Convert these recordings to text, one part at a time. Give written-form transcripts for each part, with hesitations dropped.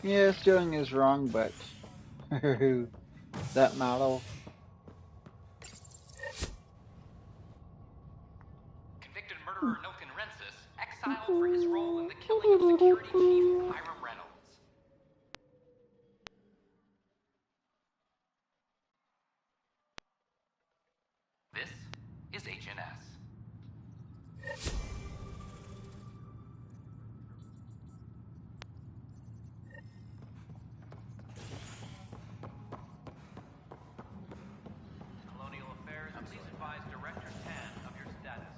Yeah, stealing is wrong, but that model. Convicted murderer Noken Rensis exiled for his role in the killing of security chief Hiram Reynolds. This is HNS. Colonial Affairs, please advise Director Tan of your status.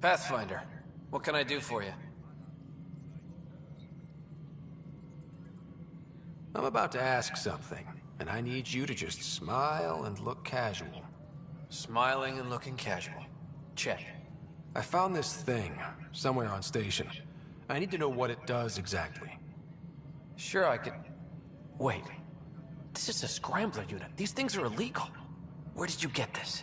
Pathfinder, what can I do for you? I'm about to ask something, and I need you to just smile and look casual. Smiling and looking casual. Check. I found this thing somewhere on station. I need to know what it does exactly. Sure, I could... Wait. This is a scrambler unit. These things are illegal. Where did you get this?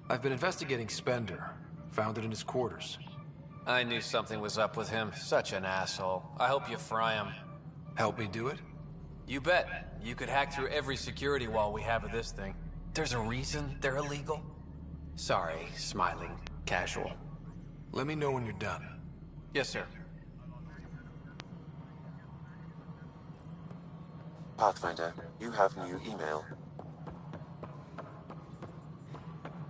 I've been investigating Spender. Found it in his quarters. I knew something was up with him. Such an asshole. I hope you fry him. Help me do it? You bet. You could hack through every security wall we have of this thing. There's a reason they're illegal? Sorry, smiling, casual. Let me know when you're done. Yes, sir. Pathfinder, you have new email.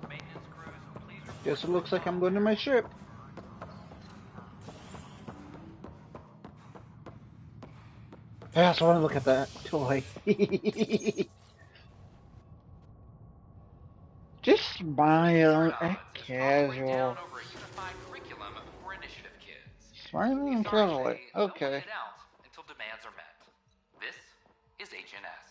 Maintenance crews, please report. Guess it looks like I'm going to my ship. I also want to look at that toy. Just smile and casual. Smiling and casual. Okay. Until demands are met. This is HNS.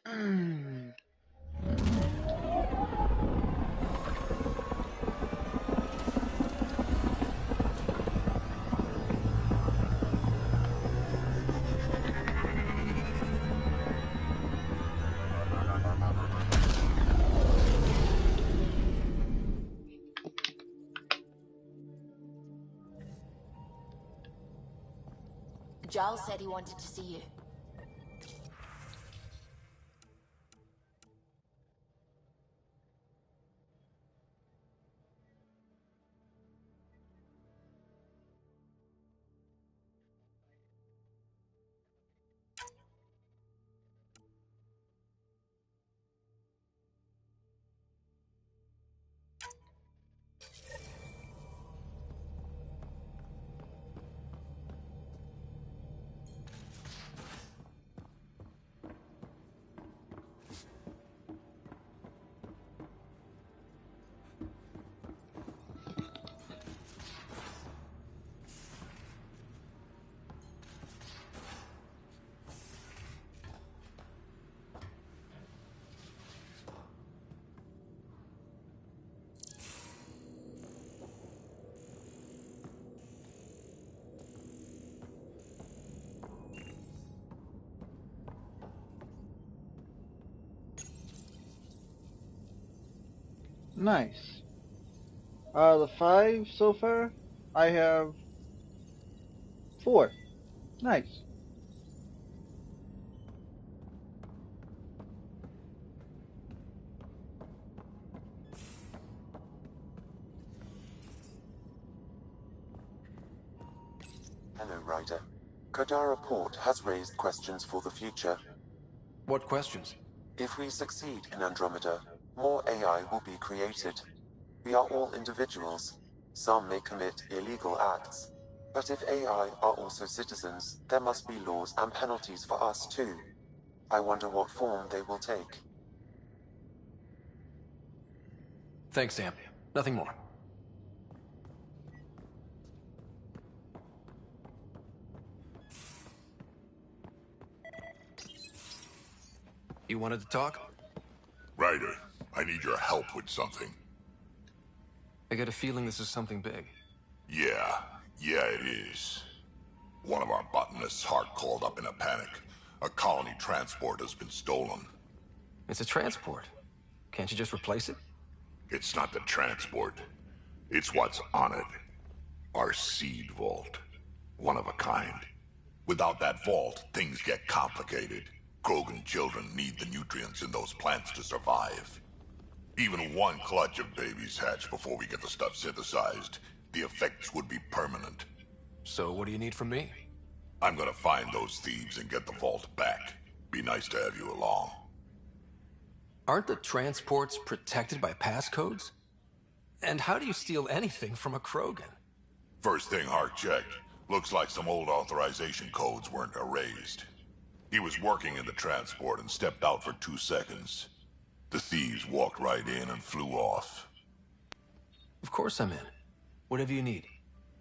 Mm. Giles said he wanted to see you. Nice. The 5 so far, I have 4. Nice. Hello, Ryder. Kodara Port has raised questions for the future. What questions? If we succeed in Andromeda, more AI will be created. We are all individuals. Some may commit illegal acts. But if AI are also citizens, there must be laws and penalties for us too. I wonder what form they will take. Thanks, Sam. Nothing more. You wanted to talk? Ryder, I need your help with something. I get a feeling this is something big. Yeah, it is. One of our botanists' heart called up in a panic. A colony transport has been stolen. It's a transport. Can't you just replace it? It's not the transport. It's what's on it. Our seed vault. One of a kind. Without that vault, things get complicated. Krogan children need the nutrients in those plants to survive. Even one clutch of babies hatch before we get the stuff synthesized. The effects would be permanent. So what do you need from me? I'm gonna find those thieves and get the vault back. Be nice to have you along. Aren't the transports protected by passcodes? And how do you steal anything from a Krogan? First thing Hart checked. Looks like some old authorization codes weren't erased. He was working in the transport and stepped out for 2 seconds. The thieves walked right in and flew off. Of course I'm in. Whatever you need.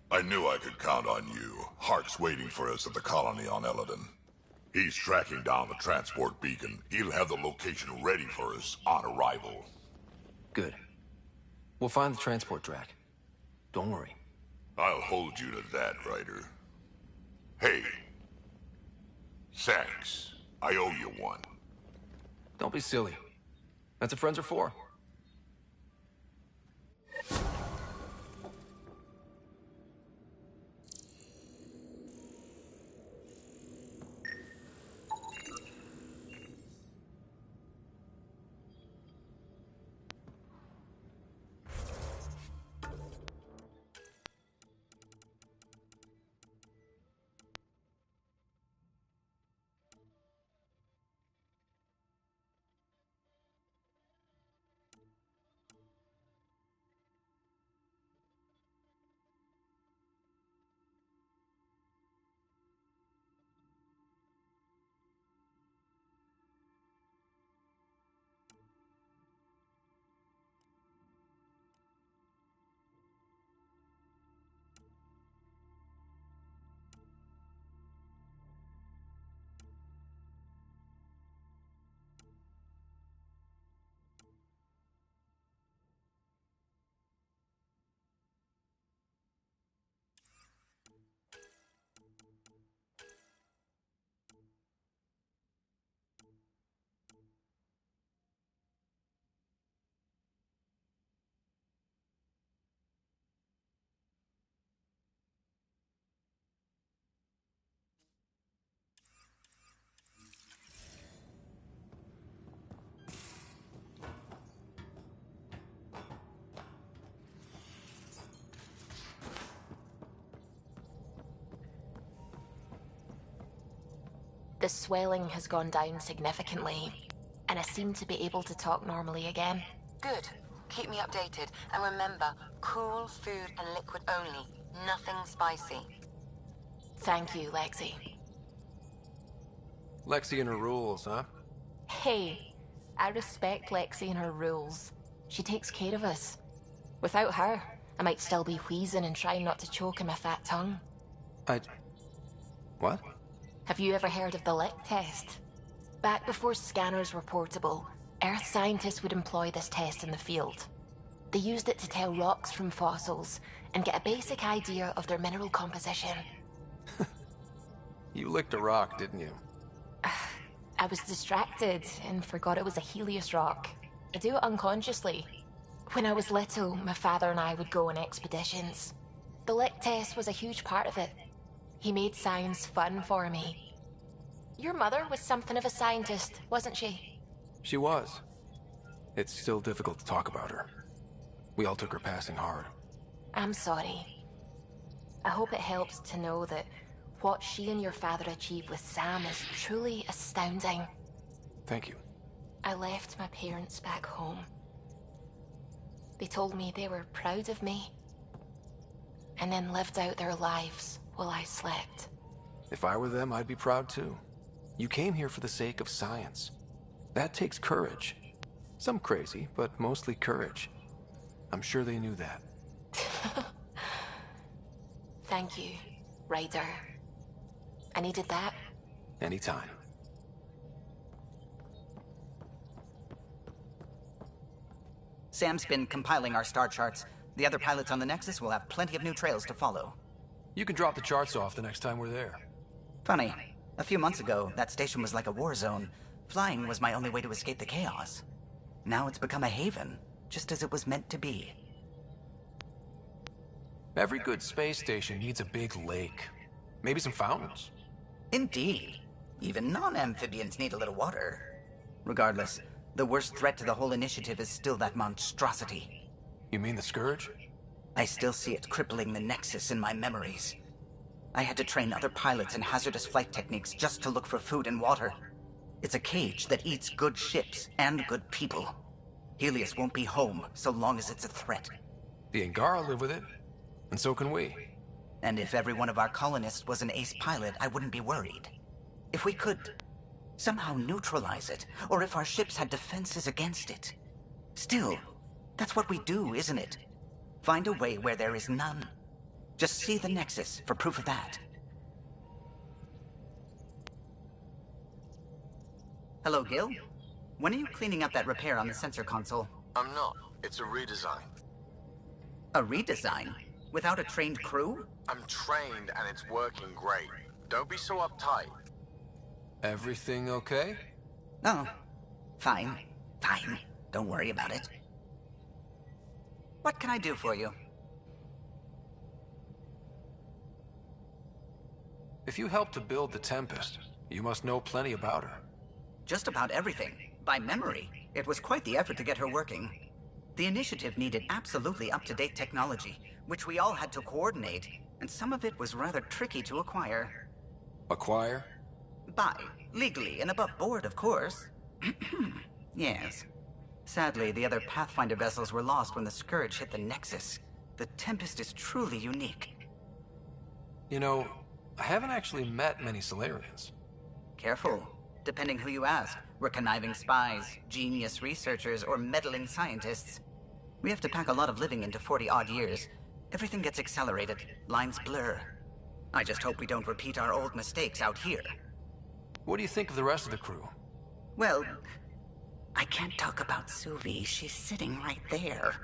I knew I could count on you. Hark's waiting for us at the colony on Eladon. He's tracking down the transport beacon. He'll have the location ready for us on arrival. Good. We'll find the transport track. Don't worry. I'll hold you to that, Ryder. Hey. Thanks. I owe you one. Don't be silly. That's what friends are for. The swelling has gone down significantly, and I seem to be able to talk normally again. Good. Keep me updated. And remember, cool food and liquid only. Nothing spicy. Thank you, Lexi. Lexi and her rules, huh? Hey, I respect Lexi and her rules. She takes care of us. Without her, I might still be wheezing and trying not to choke in my fat tongue. What? Have you ever heard of the lick test? Back before scanners were portable, Earth scientists would employ this test in the field. They used it to tell rocks from fossils and get a basic idea of their mineral composition. You licked a rock, didn't you? I was distracted and forgot it was a Helios rock. I do it unconsciously. When I was little, my father and I would go on expeditions. The lick test was a huge part of it. He made science fun for me. Your mother was something of a scientist, wasn't she? She was. It's still difficult to talk about her. We all took her passing hard. I'm sorry. I hope it helps to know that what she and your father achieved with Sam is truly astounding. Thank you. I left my parents back home. They told me they were proud of me, and then lived out their lives while I slept. If I were them, I'd be proud too. You came here for the sake of science. That takes courage. Some crazy, but mostly courage. I'm sure they knew that. Thank you, Ryder. I needed that. Anytime. Sam's been compiling our star charts. The other pilots on the Nexus will have plenty of new trails to follow. You can drop the charts off the next time we're there. Funny, a few months ago, that station was like a war zone. Flying was my only way to escape the chaos. Now it's become a haven, just as it was meant to be. Every good space station needs a big lake. Maybe some fountains. Indeed. Even non-amphibians need a little water. Regardless, the worst threat to the whole initiative is still that monstrosity. You mean the Scourge? I still see it crippling the Nexus in my memories. I had to train other pilots in hazardous flight techniques just to look for food and water. It's a cage that eats good ships and good people. Helios won't be home so long as it's a threat. The Angara live with it, and so can we. And if every one of our colonists was an ace pilot, I wouldn't be worried. If we could somehow neutralize it, or if our ships had defenses against it. Still, that's what we do, isn't it? Find a way where there is none. Just see the Nexus for proof of that. Hello, Gil. When are you cleaning up that repair on the sensor console? I'm not. It's a redesign. A redesign? Without a trained crew? I'm trained and it's working great. Don't be so uptight. Everything okay? Oh, fine. Fine. Don't worry about it. What can I do for you? If you helped to build the Tempest, you must know plenty about her. Just about everything. By memory. It was quite the effort to get her working. The initiative needed absolutely up-to-date technology, which we all had to coordinate, and some of it was rather tricky to acquire. Acquire? Buy. Legally and above board, of course. Yes. Sadly, the other Pathfinder vessels were lost when the Scourge hit the Nexus. The Tempest is truly unique. You know, I haven't actually met many Solarians. Careful. Depending who you ask, we're conniving spies, genius researchers, or meddling scientists. We have to pack a lot of living into 40-odd years. Everything gets accelerated, lines blur. I just hope we don't repeat our old mistakes out here. What do you think of the rest of the crew? Well, I can't talk about Suvi. She's sitting right there.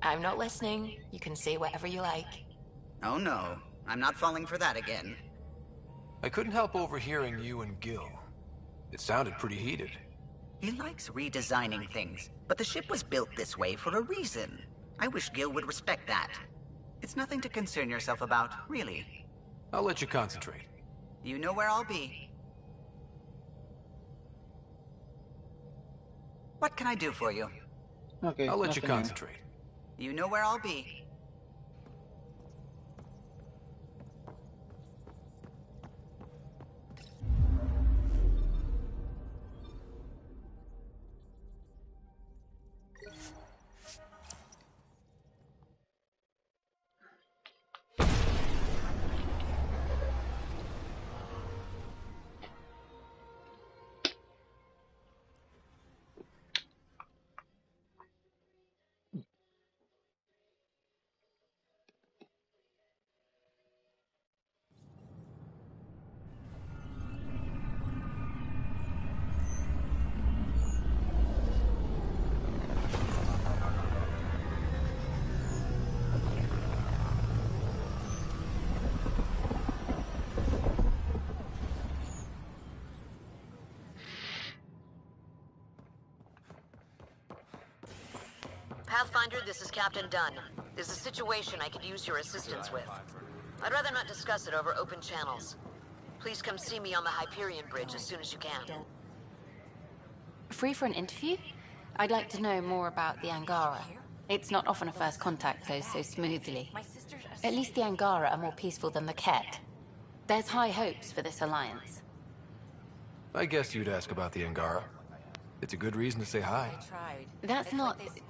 I'm not listening. You can say whatever you like. Oh no, I'm not falling for that again. I couldn't help overhearing you and Gil. It sounded pretty heated. He likes redesigning things, but the ship was built this way for a reason. I wish Gil would respect that. It's nothing to concern yourself about, really. I'll let you concentrate. You know where I'll be. What can I do for you? Okay. I'll let you nothing. concentrate. You know where I'll be. Pathfinder, this is Captain Dunn. There's a situation I could use your assistance with. I'd rather not discuss it over open channels. Please come see me on the Hyperion Bridge as soon as you can. Free for an interview? I'd like to know more about the Angara. It's not often a first contact goes so smoothly. At least the Angara are more peaceful than the Ket. There's high hopes for this alliance. I guess you'd ask about the Angara. It's a good reason to say hi. That's not...